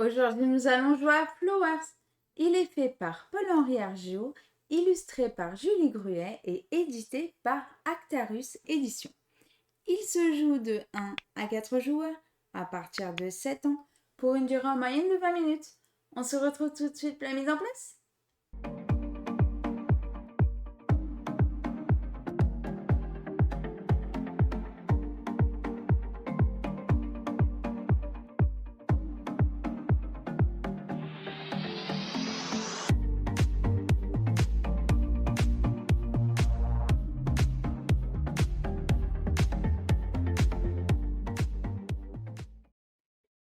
Aujourd'hui, nous allons jouer à Flowers. Il est fait par Paul-Henri Argéau, illustré par Julie Gruet et édité par Actarus Éditions. Il se joue de 1 à 4 joueurs à partir de 7 ans pour une durée en moyenne de 20 minutes. On se retrouve tout de suite pour la mise en place.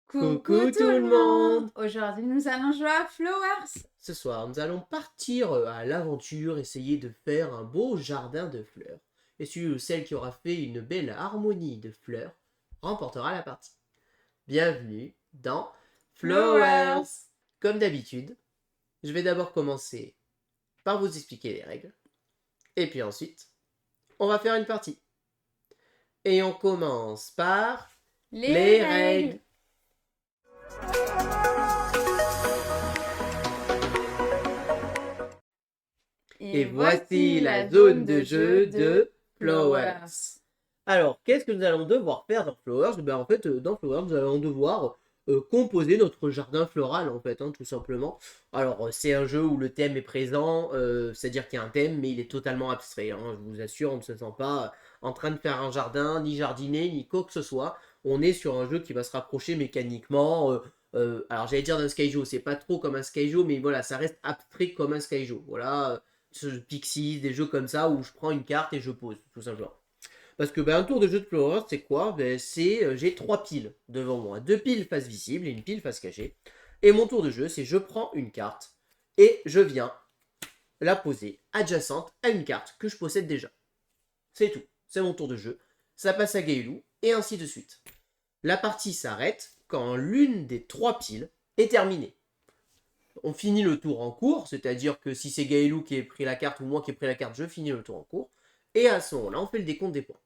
Coucou tout le monde! Aujourd'hui, nous allons jouer à Flowers. Ce soir, nous allons partir à l'aventure, essayer de faire un beau jardin de fleurs. Et celui ou celle qui aura fait une belle harmonie de fleurs remportera la partie. Bienvenue dans Flowers. Comme d'habitude, je vais d'abord commencer par vous expliquer les règles. Et puis ensuite, on va faire une partie. Et on commence par les règles. Et voici la zone de jeu de Flowers. Alors, qu'est-ce que nous allons devoir faire dans Flowers? En fait, dans Flowers, nous allons devoir composer notre jardin floral, en fait, tout simplement. Alors, c'est un jeu où le thème est présent, c'est-à-dire qu'il y a un thème, mais il est totalement abstrait. Je vous assure, on ne se sent pas en train de faire un jardin, ni jardiner, ni quoi que ce soit. On est sur un jeu qui va se rapprocher mécaniquement. Alors, j'allais dire d'un Skyjo, c'est pas trop comme un Skyjo, mais voilà, ça reste abstrait comme un Skyjo. Voilà, Pixies, des jeux comme ça où je prends une carte et je pose, tout simplement. Parce que un tour de jeu de Flowers, c'est quoi? J'ai 3 piles devant moi. 2 piles face visible et une pile face cachée. Et mon tour de jeu, c'est je prends une carte et je viens la poser adjacente à une carte que je possède déjà. C'est tout. C'est mon tour de jeu. Ça passe à Gaëlou et ainsi de suite. La partie s'arrête quand l'une des 3 piles est terminée. On finit le tour en cours, c'est-à-dire que si c'est Gaëlou qui a pris la carte ou moi qui ai pris la carte, je finis le tour en cours. Et à ce moment-là, on fait le décompte des points.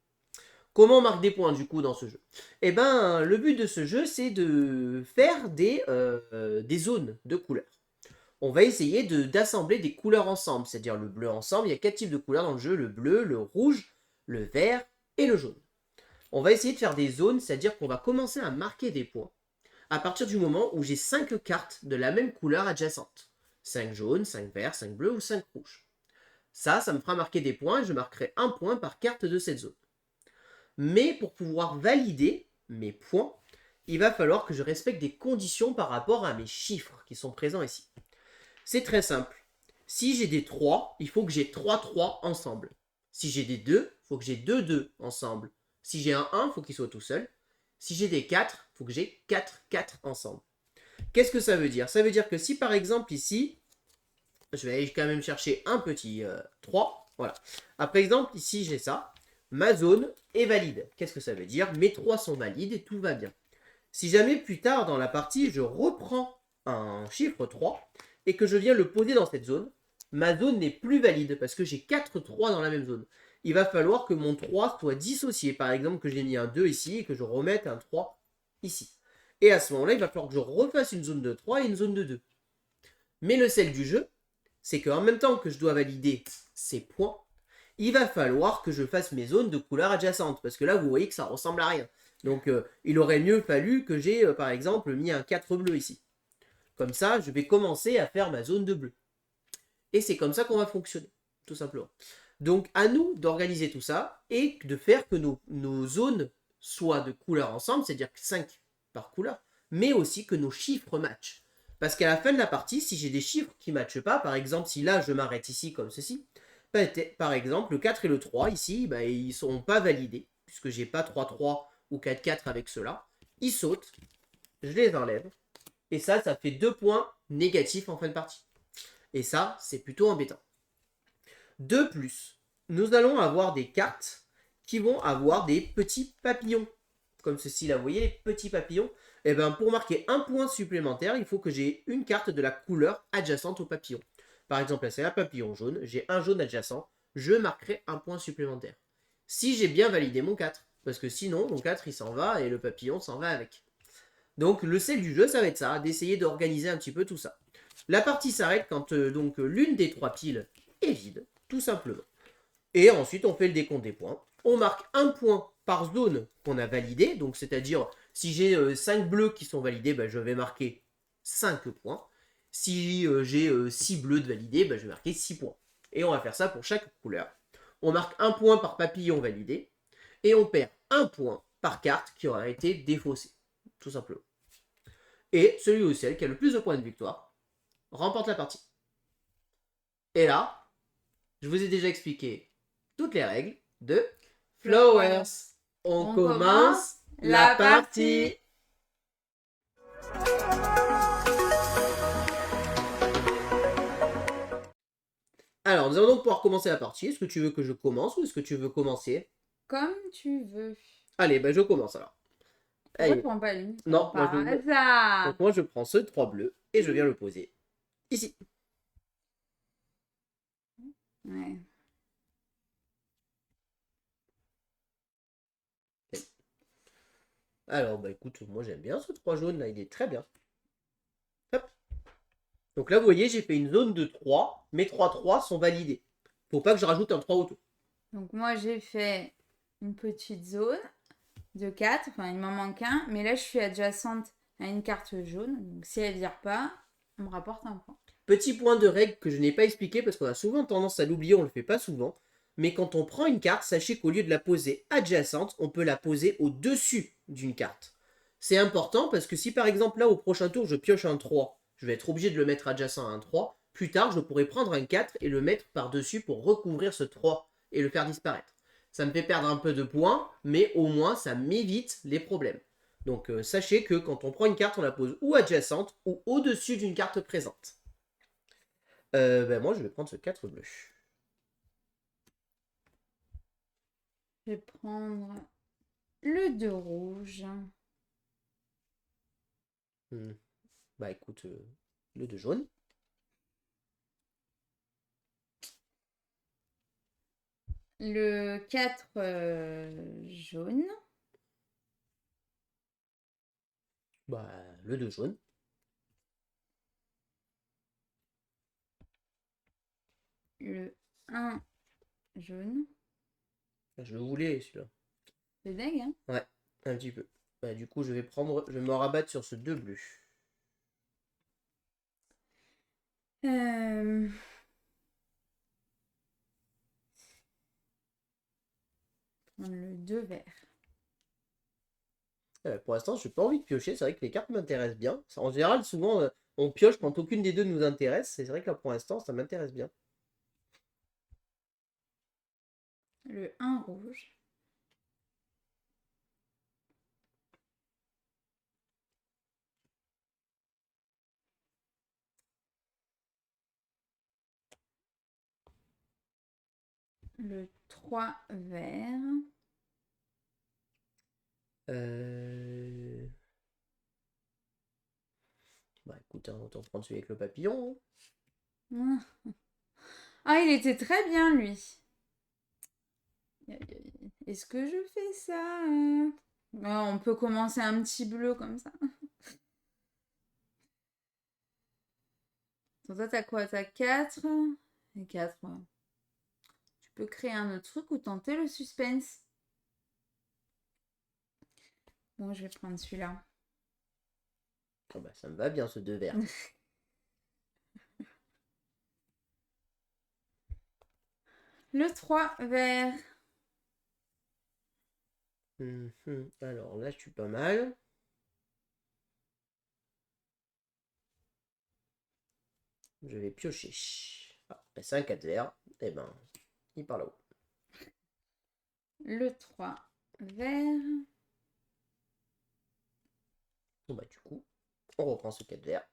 Comment on marque des points du coup dans ce jeu? Le but de ce jeu, c'est de faire des zones de couleurs. On va essayer d'assembler des couleurs ensemble, c'est-à-dire le bleu ensemble. Il y a 4 types de couleurs dans le jeu, le bleu, le rouge, le vert et le jaune. On va essayer de faire des zones, c'est-à-dire qu'on va commencer à marquer des points à partir du moment où j'ai 5 cartes de la même couleur adjacente. 5 jaunes, 5 verts, 5 bleus ou 5 rouges. Ça me fera marquer des points et je marquerai un point par carte de cette zone. Mais pour pouvoir valider mes points, il va falloir que je respecte des conditions par rapport à mes chiffres qui sont présents ici. C'est très simple. Si j'ai des 3, il faut que j'ai 3 3 ensemble. Si j'ai des 2, il faut que j'ai 2 2 ensemble. Si j'ai un 1, il faut qu'il soit tout seul. Si j'ai des 4, il faut que j'ai 4 4 ensemble. Qu'est-ce que ça veut dire? Ça veut dire que si par exemple ici, je vais aller quand même chercher un petit 3, voilà. Par exemple ici j'ai ça, ma zone est valide. Qu'est-ce que ça veut dire? Mes 3 sont valides et tout va bien. Si jamais plus tard dans la partie, je reprends un chiffre 3 et que je viens le poser dans cette zone, ma zone n'est plus valide parce que j'ai 4 3 dans la même zone. Il va falloir que mon 3 soit dissocié. Par exemple, que j'ai mis un 2 ici et que je remette un 3 ici. Et à ce moment-là, il va falloir que je refasse une zone de 3 et une zone de 2. Mais le sel du jeu, c'est qu'en même temps que je dois valider ces points, il va falloir que je fasse mes zones de couleurs adjacentes. Parce que là, vous voyez que ça ressemble à rien. Donc, il aurait mieux fallu que j'ai, par exemple, mis un 4 bleu ici. Comme ça, je vais commencer à faire ma zone de bleu. Et c'est comme ça qu'on va fonctionner, tout simplement. Donc, à nous d'organiser tout ça et de faire que nos zones soient de couleurs ensemble, c'est-à-dire 5 par couleur, mais aussi que nos chiffres matchent. Parce qu'à la fin de la partie, si j'ai des chiffres qui ne matchent pas, par exemple, si là je m'arrête ici comme ceci, par exemple, le 4 et le 3 ici, ils ne seront pas validés, puisque j'ai pas 3-3 ou 4-4 avec ceux-là. Ils sautent, je les enlève, et ça fait 2 points négatifs en fin de partie. Et ça, c'est plutôt embêtant. De plus, nous allons avoir des cartes qui vont avoir des petits papillons. Comme ceci là, vous voyez les petits papillons? Pour marquer un point supplémentaire, il faut que j'ai une carte de la couleur adjacente au papillon. Par exemple, là c'est un papillon jaune, j'ai un jaune adjacent, je marquerai un point supplémentaire. Si j'ai bien validé mon 4, parce que sinon mon 4 il s'en va et le papillon s'en va avec. Donc le sel du jeu, ça va être ça, d'essayer d'organiser un petit peu tout ça. La partie s'arrête quand donc l'une des 3 piles est vide, tout simplement. Et ensuite, on fait le décompte des points. On marque un point par zone qu'on a validé. Donc, c'est-à-dire, si j'ai 5 bleus qui sont validés, ben, je vais marquer 5 points. Si j'ai 6 bleus de validés, ben, je vais marquer 6 points. Et on va faire ça pour chaque couleur. On marque un point par papillon validé. Et on perd un point par carte qui aura été défaussée. Tout simplement. Et celui ou celle qui a le plus de points de victoire remporte la partie. Et là, je vous ai déjà expliqué toutes les règles de Flowers. On commence la partie. Alors, nous allons donc pouvoir commencer la partie. Est-ce que tu veux que je commence ou est-ce que tu veux commencer? Comme tu veux. Allez, ben je commence alors. Pourquoi Allez. tu prends pas l'unique Non, par moi je... hasard. Donc moi je prends ce 3 bleus et je viens le poser ici. Ouais. Alors, bah écoute, moi j'aime bien ce 3 jaune là, il est très bien. Hop. Donc là, vous voyez, j'ai fait une zone de 3. Mes 3-3 sont validés. Faut pas que je rajoute un 3 autour. Donc moi j'ai fait une petite zone de 4. Enfin, il m'en manque un. Mais là, je suis adjacente à une carte jaune. Donc si elle vire pas, on me rapporte un point. Petit point de règle que je n'ai pas expliqué parce qu'on a souvent tendance à l'oublier, on ne le fait pas souvent. Mais quand on prend une carte, sachez qu'au lieu de la poser adjacente, on peut la poser au-dessus d'une carte. C'est important parce que si par exemple là au prochain tour je pioche un 3, je vais être obligé de le mettre adjacent à un 3. Plus tard, je pourrais prendre un 4 et le mettre par-dessus pour recouvrir ce 3 et le faire disparaître. Ça me fait perdre un peu de points, mais au moins ça m'évite les problèmes. Donc sachez que quand on prend une carte, on la pose ou adjacente ou au-dessus d'une carte présente. Ben moi, je vais prendre ce 4 bleu. Je vais prendre le 2 rouge. Bah écoute, le 2 jaune. Le 4 jaune. Bah le 2 jaune. Le 1 jaune. Je le voulais celui-là. C'est dingue, hein? Ouais, un petit peu. Bah, du coup, je vais me rabattre sur ce 2 bleu. Prendre le 2 vert. Pour l'instant, je n'ai pas envie de piocher. C'est vrai que les cartes m'intéressent bien. En général, souvent, on pioche quand aucune des deux nous intéresse. C'est vrai que là, pour l'instant, ça m'intéresse bien. Le 1 rouge. Le 3 vert. Bah écoute, hein, autant prendre celui avec le papillon. Ah, il était très bien, lui. Est-ce que je fais ça? On peut commencer un petit bleu comme ça. Toi, t'as quoi? T'as 4? Et 4, ouais. Tu peux créer un autre truc ou tenter le suspense. Bon, je vais prendre celui-là. Oh bah, ça me va bien ce 2 vert. Le 3 vert. Alors là, je suis pas mal. Je vais piocher. Ah, c'est un 4 vert. Eh ben, il part là-haut. Le 3 vert. Bon bah du coup, on reprend ce 4 vert.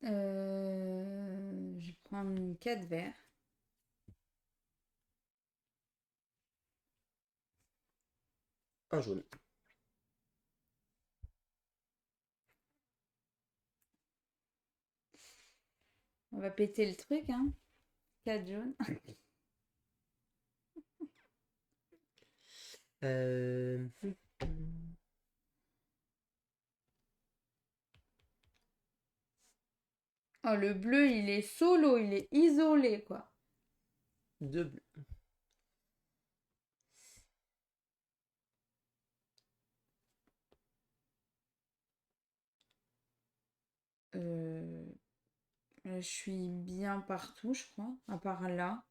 Je vais prendre 4 vert. Un jaune. On va péter le truc, hein. 4 jaunes. Euh, Oh, le bleu, il est solo, il est isolé, quoi. 2 bleus. Euh, je suis bien partout, je crois, à part là.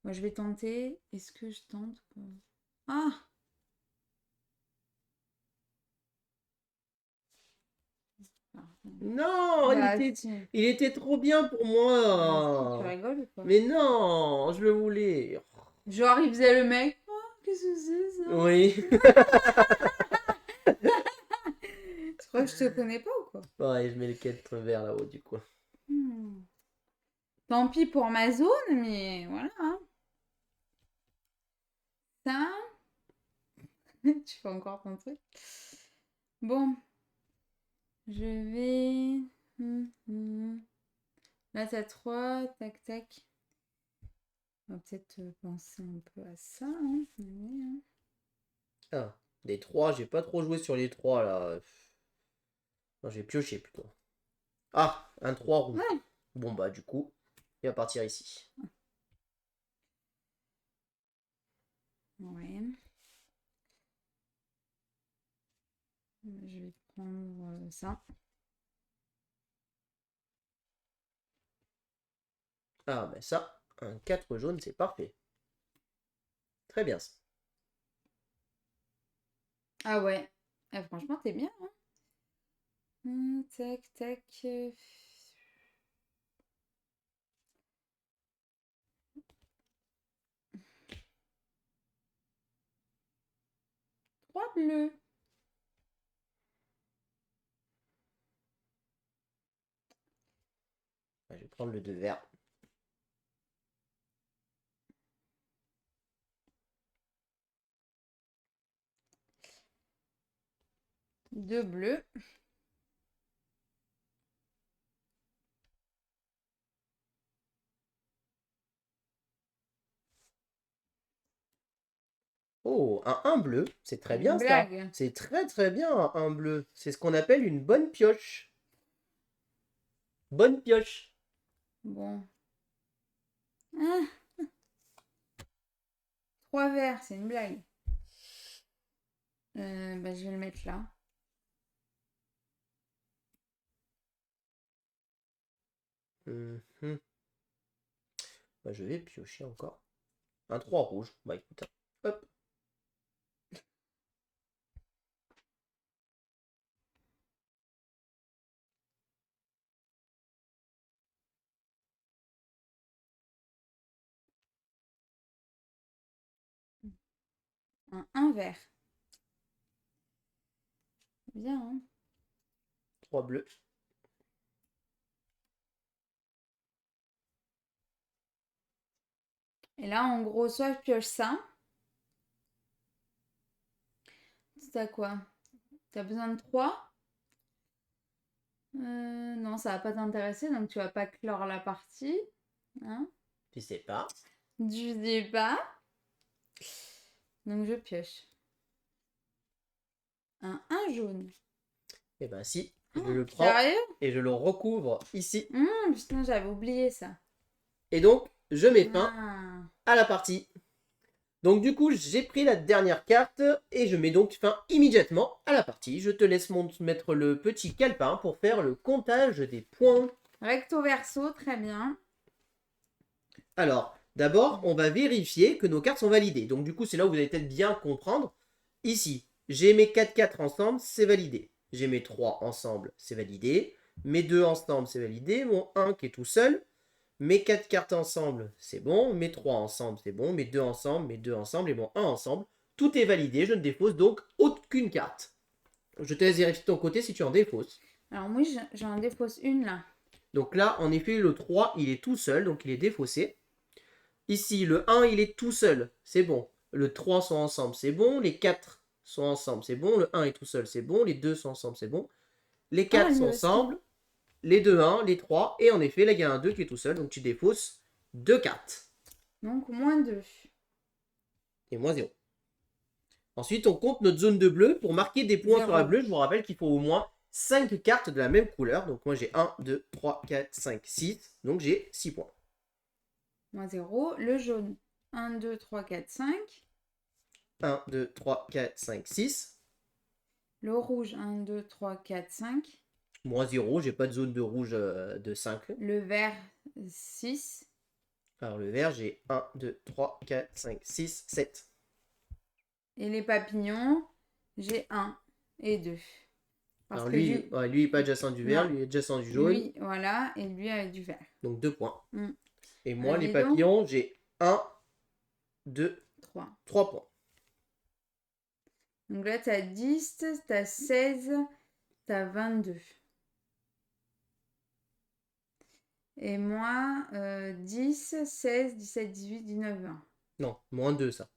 Moi, je vais tenter. Est-ce que je tente quoi? Ah! Non, Bah, si. il était trop bien pour Bah, si, tu moi. rigoles ou quoi? Mais non, je le voulais. Genre, il faisait le mec. Oh, qu'est-ce que c'est ça? Oui. Tu crois que je te connais pas ou quoi? Ouais, je mets le 4 vert là-haut du coup. Hmm. Tant pis pour ma zone, mais voilà. Hein. Ça, tu fais encore ton truc. Bon, je vais. Là, t'as 3, tac, tac. On va peut-être penser un peu à ça. Hein. Oui, hein. Ah, les 3, j'ai pas trop joué sur les 3 là. Non, j'ai pioché plutôt. Ah, un 3 rouge. Ouais. Bon bah du coup, il va partir ici. Ouais. Je vais prendre ça. Ah bah ça, un 4 jaune, c'est parfait. Très bien ça. Ah ouais. Ah, franchement, t'es bien. Hein. Tac, tac. 3 bleus. Je vais prendre le 2 vert. Deux bleus. Oh, un bleu, c'est très bien Une ça. blague. C'est très très bien un bleu. C'est ce qu'on appelle une bonne pioche. Bonne pioche. Bon. Ah, 3 verts, c'est une blague. Bah, je vais le mettre là. Mhm. Bah, je vais piocher encore. Un 3 rouge. Bah écoute. Hop. Un vert. Bien, hein. 3 bleus. Et là, en gros, soit je pioche ça. T'as quoi? T'as besoin de 3? Non, ça va pas t'intéresser, donc tu vas pas clore la partie. Hein? Tu sais pas. Je sais pas. Donc je pioche. Un jaune. Eh ben si, je Oh, le prends sérieux? et je le recouvre ici. Putain, j'avais oublié ça. Et donc, je mets fin Ah. à la partie. Donc du coup, j'ai pris la dernière carte et je mets donc fin immédiatement à la partie. Je te laisse mettre le petit calepin pour faire le comptage des points. Recto verso, très bien. Alors, d'abord, on va vérifier que nos cartes sont validées. Donc du coup, c'est là où vous allez peut-être bien comprendre. Ici, j'ai mes 4 ensemble, c'est validé. J'ai mes 3 ensemble, c'est validé. Mes 2 ensemble, c'est validé. Mon 1 qui est tout seul. Mes 4 cartes ensemble, c'est bon. Mes 3 ensemble, c'est bon. Mes 2 ensemble, mes 2 ensemble et mon 1 ensemble. Tout est validé. Je ne défausse donc aucune carte. Je te laisse vérifier de ton côté si tu en défausses. Alors moi, j'en défausse une là. Donc là, en effet, le 3, il est tout seul, donc il est défaussé. Ici, le 1, il est tout seul, c'est bon. Le 3 sont ensemble, c'est bon. Les 4 sont ensemble, c'est bon. Le 1 est tout seul, c'est bon. Les 2 sont ensemble, c'est bon. Les Ah, 4 lui sont aussi. ensemble. Les 2, 1, les 3. Et en effet, là, il y a un 2 qui est tout seul, donc tu défausses 2 cartes. Donc moins 2. Et moins 0. Ensuite, on compte notre zone de bleu. Pour marquer des points sur la 0. bleue, je vous rappelle qu'il faut au moins 5 cartes de la même couleur. Donc moi j'ai 1, 2, 3, 4, 5, 6. Donc j'ai 6 points. Moins 0. Le jaune. 1, 2, 3, 4, 5. 1, 2, 3, 4, 5, 6. Le rouge. 1, 2, 3, 4, 5. Moins 0, j'ai pas de zone de rouge de 5. Le vert. 6. Alors le vert, j'ai 1, 2, 3, 4, 5, 6, 7. Et les papillons, j'ai 1 et 2. Parce Alors que lui, du- ouais, lui il n'est pas adjacent du vert, Non. lui il est adjacent du jaune. lui, voilà, et lui avec du vert. Donc 2 points. Mm. Et moi, Allez les donc. papillons, j'ai 1, 2, 3. 3 points. Donc là, tu as 10, tu as 16, tu as 22. Et moi, 10, 16, 17, 18, 19, 20. Non, moins 2 ça.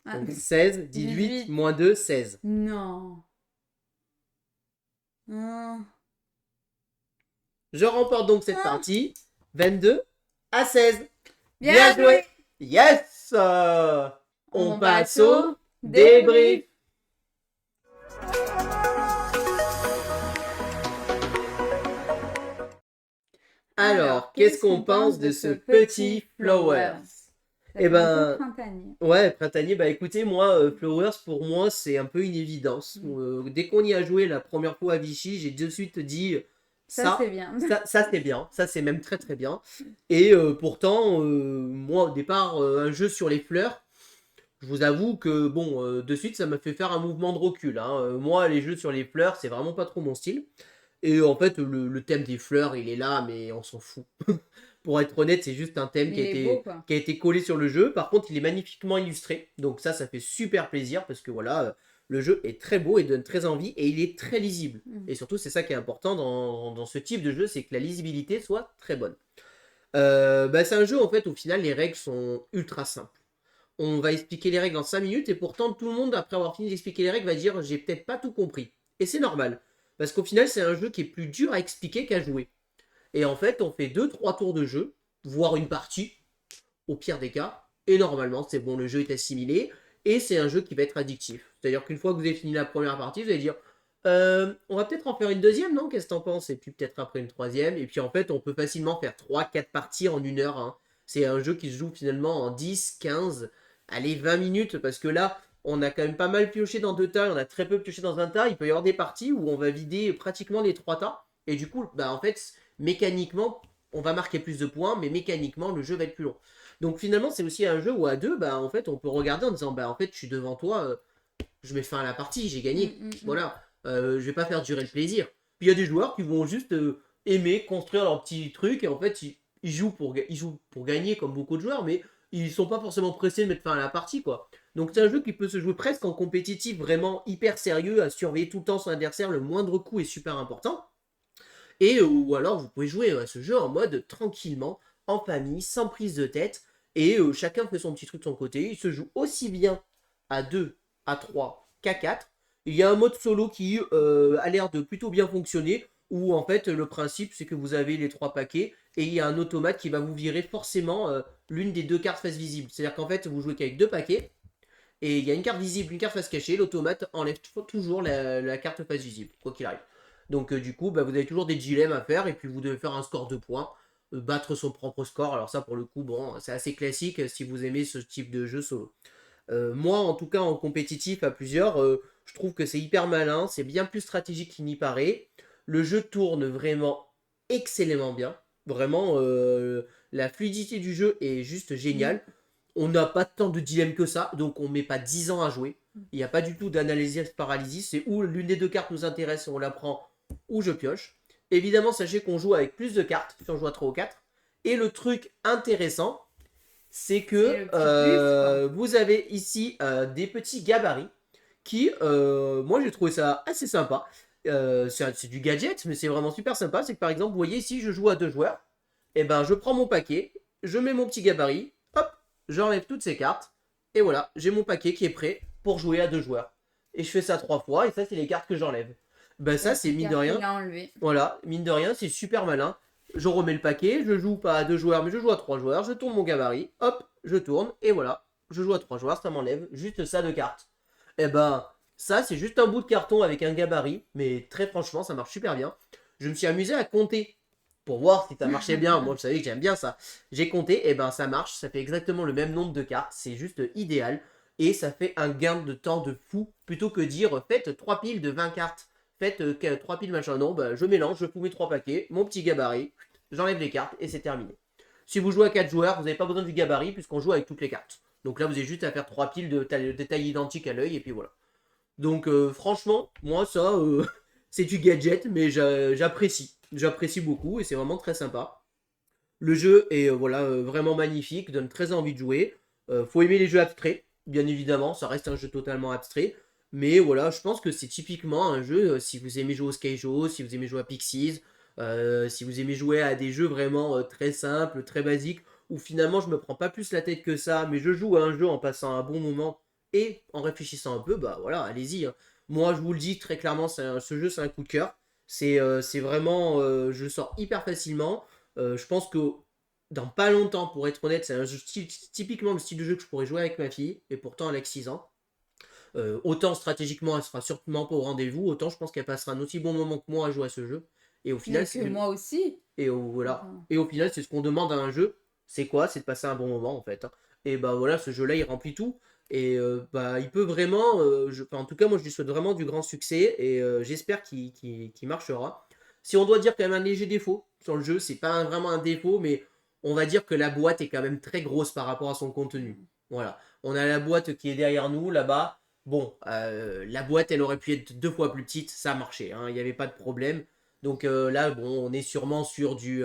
Ah, Donc 16, 18, 18. moins 2, 16. non. Oh. Je remporte donc cette Ah. partie. 22 à 16. Bien joué. Yes. On passe au débrief. Alors, qu'est-ce qu'on pense de ce petit Flowers? Ça Eh fait ben, un peu printanier. Ouais, printanier, bah écoutez, moi, Flowers, pour moi, c'est un peu une évidence. Dès qu'on y a joué la première fois à Vichy, j'ai de suite dit Ça, c'est bien. ça c'est bien, ça c'est même très très bien. Et pourtant, moi, au départ, un jeu sur les fleurs, je vous avoue que, bon, de suite, ça m'a fait faire un mouvement de recul, hein. Moi, les jeux sur les fleurs, c'est vraiment pas trop mon style. Et en fait, le thème des fleurs, il est là, mais on s'en fout. Pour être honnête, c'est juste un thème Mais il est beau, quoi. qui a été collé sur le jeu. Par contre, il est magnifiquement illustré. Donc ça fait super plaisir parce que voilà, le jeu est très beau et donne très envie et il est très lisible. Et surtout, c'est ça qui est important dans ce type de jeu, c'est que la lisibilité soit très bonne. C'est un jeu, en fait, au final, les règles sont ultra simples. On va expliquer les règles en 5 minutes et pourtant, tout le monde, après avoir fini d'expliquer les règles, va dire « j'ai peut-être pas tout compris ». Et c'est normal. Parce qu'au final, c'est un jeu qui est plus dur à expliquer qu'à jouer. Et en fait, on fait 2-3 tours de jeu, voire une partie, au pire des cas. Et normalement, c'est bon, le jeu est assimilé. Et c'est un jeu qui va être addictif. C'est-à-dire qu'une fois que vous avez fini la première partie, vous allez dire on va peut-être en faire une deuxième, non? Qu'est-ce que t'en penses? Et puis peut-être après une troisième. Et puis en fait, on peut facilement faire 3-4 parties en 1 heure. Hein. C'est un jeu qui se joue finalement en 10, 15, allez, 20 minutes. Parce que là, on a quand même pas mal pioché dans 2 tas, on a très peu pioché dans un tas. Il peut y avoir des parties où on va vider pratiquement les 3 tas. Et du coup, en fait, mécaniquement, on va marquer plus de points, mais mécaniquement, le jeu va être plus long. Donc finalement, c'est aussi un jeu où à deux, en fait, on peut regarder en disant, en fait, je suis devant toi, je mets fin à la partie, j'ai gagné. Voilà, je vais pas faire durer le plaisir. Puis il y a des joueurs qui vont juste aimer construire leur petit truc, et en fait, ils jouent pour gagner comme beaucoup de joueurs, mais ils sont pas forcément pressés de mettre fin à la partie, quoi. Donc c'est un jeu qui peut se jouer presque en compétitif, vraiment hyper sérieux, à surveiller tout le temps son adversaire, le moindre coup est super important. Et ou alors vous pouvez jouer à ce jeu en mode tranquillement, en famille, sans prise de tête, et chacun fait son petit truc de son côté. Il se joue aussi bien à 2, à 3 qu'à 4. Il y a un mode solo qui a l'air de plutôt bien fonctionner, où en fait le principe c'est que vous avez les 3 paquets, et il y a un automate qui va vous virer forcément l'une des 2 cartes face visible. C'est-à-dire qu'en fait vous jouez qu'avec 2 paquets, et il y a une carte visible, une carte face cachée, l'automate enlève toujours la carte face visible, quoi qu'il arrive. Donc du coup, vous avez toujours des dilemmes à faire et puis vous devez faire un score de points, battre son propre score. Alors ça, pour le coup, bon, c'est assez classique si vous aimez ce type de jeu solo. Moi, en tout cas, en compétitif à plusieurs, je trouve que c'est hyper malin, c'est bien plus stratégique qu'il n'y paraît. Le jeu tourne vraiment excellemment bien. Vraiment, la fluidité du jeu est juste géniale. On n'a pas tant de dilemmes que ça, donc on met pas 10 ans à jouer. Il n'y a pas du tout d'analyse paralysis, c'est où l'une des 2 cartes nous intéresse, on la prend ou je pioche. Évidemment, sachez qu'on joue avec plus de cartes, si on joue à 3 ou 4. Et le truc intéressant, c'est que vous avez ici des petits gabarits qui, moi j'ai trouvé ça assez sympa. C'est du gadget, mais c'est vraiment super sympa. C'est que par exemple, vous voyez ici, je joue à 2 joueurs. Et je prends mon paquet, je mets mon petit gabarit, hop, j'enlève toutes ces cartes. Et voilà, j'ai mon paquet qui est prêt pour jouer à 2 joueurs. Et je fais ça 3 fois, et ça c'est les cartes que j'enlève. Ça c'est mine de rien. Voilà, mine de rien, c'est super malin. Je remets le paquet, je joue pas à 2 joueurs, mais je joue à 3 joueurs, je tourne mon gabarit, hop, je tourne, et voilà, je joue à 3 joueurs, ça m'enlève juste ça de cartes. Eh ben, ça, c'est juste un bout de carton avec un gabarit, mais très franchement, ça marche super bien. Je me suis amusé à compter pour voir si ça marchait bien. Moi, vous savez que j'aime bien ça. J'ai compté, et ben ça marche, ça fait exactement le même nombre de cartes, c'est juste idéal. Et ça fait un gain de temps de fou, plutôt que dire faites 3 piles de 20 cartes, faites 3 piles machin. Non, ben, je mélange, je fous mes 3 paquets, mon petit gabarit, j'enlève les cartes et c'est terminé. Si vous jouez à 4 joueurs, vous n'avez pas besoin du gabarit puisqu'on joue avec toutes les cartes. Donc là, vous avez juste à faire 3 piles de taille identique à l'œil et puis voilà. Donc franchement, moi ça, c'est du gadget, mais j'apprécie. J'apprécie beaucoup et c'est vraiment très sympa. Le jeu est voilà, vraiment magnifique, donne très envie de jouer. Faut aimer les jeux abstraits, bien évidemment, ça reste un jeu totalement abstrait. Mais voilà, je pense que c'est typiquement un jeu, si vous aimez jouer au Skyjo, si vous aimez jouer à Pixies, si vous aimez jouer à des jeux vraiment très simples, très basiques, où finalement je me prends pas plus la tête que ça, mais je joue à un jeu en passant un bon moment et en réfléchissant un peu, bah voilà, allez-y, hein. Moi je vous le dis très clairement, ce jeu c'est un coup de cœur. C'est vraiment, je le sors hyper facilement. Je pense que dans pas longtemps, pour être honnête, c'est un jeu typiquement le style de jeu que je pourrais jouer avec ma fille, et pourtant elle a que 6 ans. Autant stratégiquement, elle sera sûrement pas au rendez-vous, autant je pense qu'elle passera un aussi bon moment que moi à jouer à ce jeu. Et au final, Mais que moi aussi. voilà. Enfin, Et au final, c'est ce qu'on demande à un jeu. C'est quoi? C'est de passer un bon moment en fait, hein. Et bah voilà, ce jeu-là, il remplit tout. Et bah il peut vraiment, enfin, en tout cas, moi je lui souhaite vraiment du grand succès et j'espère qu'il marchera. Si on doit dire quand même un léger défaut sur le jeu, c'est pas vraiment un défaut, mais on va dire que la boîte est quand même très grosse par rapport à son contenu. Voilà. On a la boîte qui est derrière nous, là-bas. Bon, la boîte, elle aurait pu être 2 fois plus petite, ça marchait, hein, il n'y avait pas de problème. Donc là, bon, on est sûrement sur du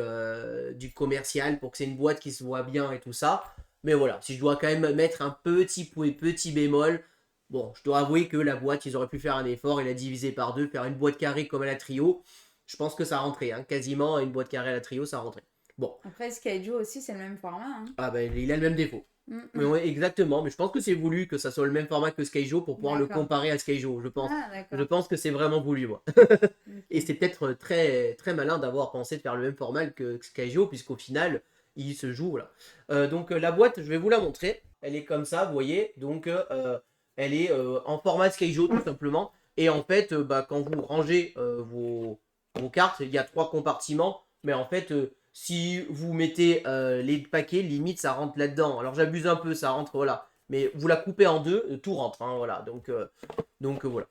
commercial pour que c'est une boîte qui se voit bien et tout ça. Mais voilà, si je dois quand même mettre un petit bémol, bon, je dois avouer que la boîte, ils auraient pu faire un effort et la diviser par deux, faire une boîte carrée comme à la trio. Je pense que ça rentrait, hein, quasiment une boîte carrée à la trio, ça rentrait. Bon, après, Skyjo aussi, c'est le même format. Hein. ah ben il a le même défaut. Mais Mm. ouais, exactement, mais je pense que c'est voulu que ça soit le même format que Skyjo pour pouvoir le D'accord. comparer à Skyjo, je pense. Ah, Je d'accord. pense que c'est vraiment voulu, moi. Et Ok. c'est peut-être très, très malin d'avoir pensé de faire le même format que Skyjo, puisqu'au final, il se joue. Voilà. Donc la boîte, je vais vous la montrer. Elle est comme ça, vous voyez. Donc elle est en format Skyjo, tout simplement. Et en fait, bah, quand vous rangez vos cartes, il y a 3 compartiments. Mais en fait, si vous mettez les paquets, limite, ça rentre là-dedans. Alors j'abuse un peu, ça rentre, voilà. Mais vous la coupez en deux, tout rentre, hein, voilà. Donc voilà.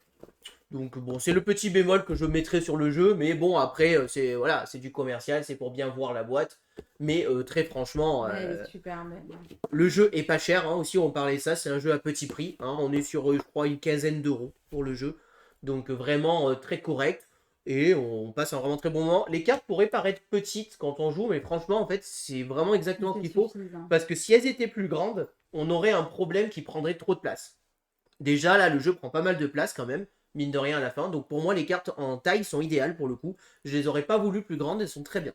Donc bon, c'est le petit bémol que je mettrai sur le jeu, mais bon après c'est voilà, c'est du commercial, c'est pour bien voir la boîte. Mais très franchement, Mais elle est super belle. le jeu est pas cher, hein, aussi on parlait de ça, c'est un jeu à petit prix, hein, on est sur je crois une quinzaine d'euros pour le jeu, donc vraiment très correct et on passe un vraiment très bon moment. Les cartes pourraient paraître petites quand on joue, mais franchement en fait c'est vraiment exactement ce C'est qu'il faut, suffisant. parce que si elles étaient plus grandes, on aurait un problème qui prendrait trop de place. Déjà, là, le jeu prend pas mal de place quand même, mine de rien à la fin. Donc pour moi, les cartes en taille sont idéales pour le coup. Je les aurais pas voulu plus grandes, elles sont très bien.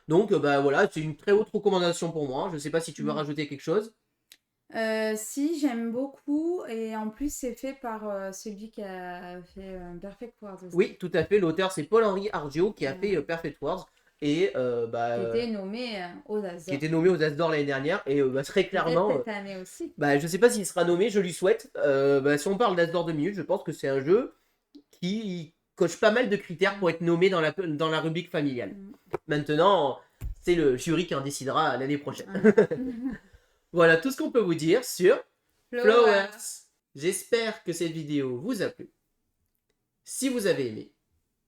Donc bah voilà, c'est une très haute recommandation pour moi. Je sais pas si tu veux Mm. rajouter quelque chose. Si, j'aime beaucoup. Et en plus, c'est fait par celui qui a fait Perfect World aussi. Oui, tout à fait. L'auteur, c'est Paul-Henri Argio qui a fait Euh, Perfect Words et qui était nommé aux qui Azores. était nommé aux As d'Or l'année dernière. Et bah, très Peut-être clairement, cette année aussi. bah, je sais pas s'il sera nommé, je lui souhaite. Bah, si on parle d'As d'Or 2 minutes, je pense que c'est un jeu qui coche pas mal de critères pour être nommé dans la rubrique familiale. Mm. Maintenant, c'est le jury qui en décidera l'année prochaine. Mm. Voilà tout ce qu'on peut vous dire sur Flowers. Flowers. J'espère que cette vidéo vous a plu. Si vous avez aimé,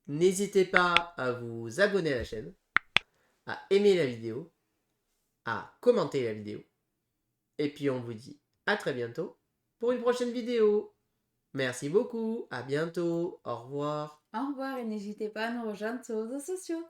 n'hésitez pas à vous abonner à la chaîne, à aimer la vidéo, à commenter la vidéo. Et puis on vous dit à très bientôt pour une prochaine vidéo. Merci beaucoup, à bientôt, au revoir. Au revoir et n'hésitez pas à nous rejoindre sur les réseaux sociaux.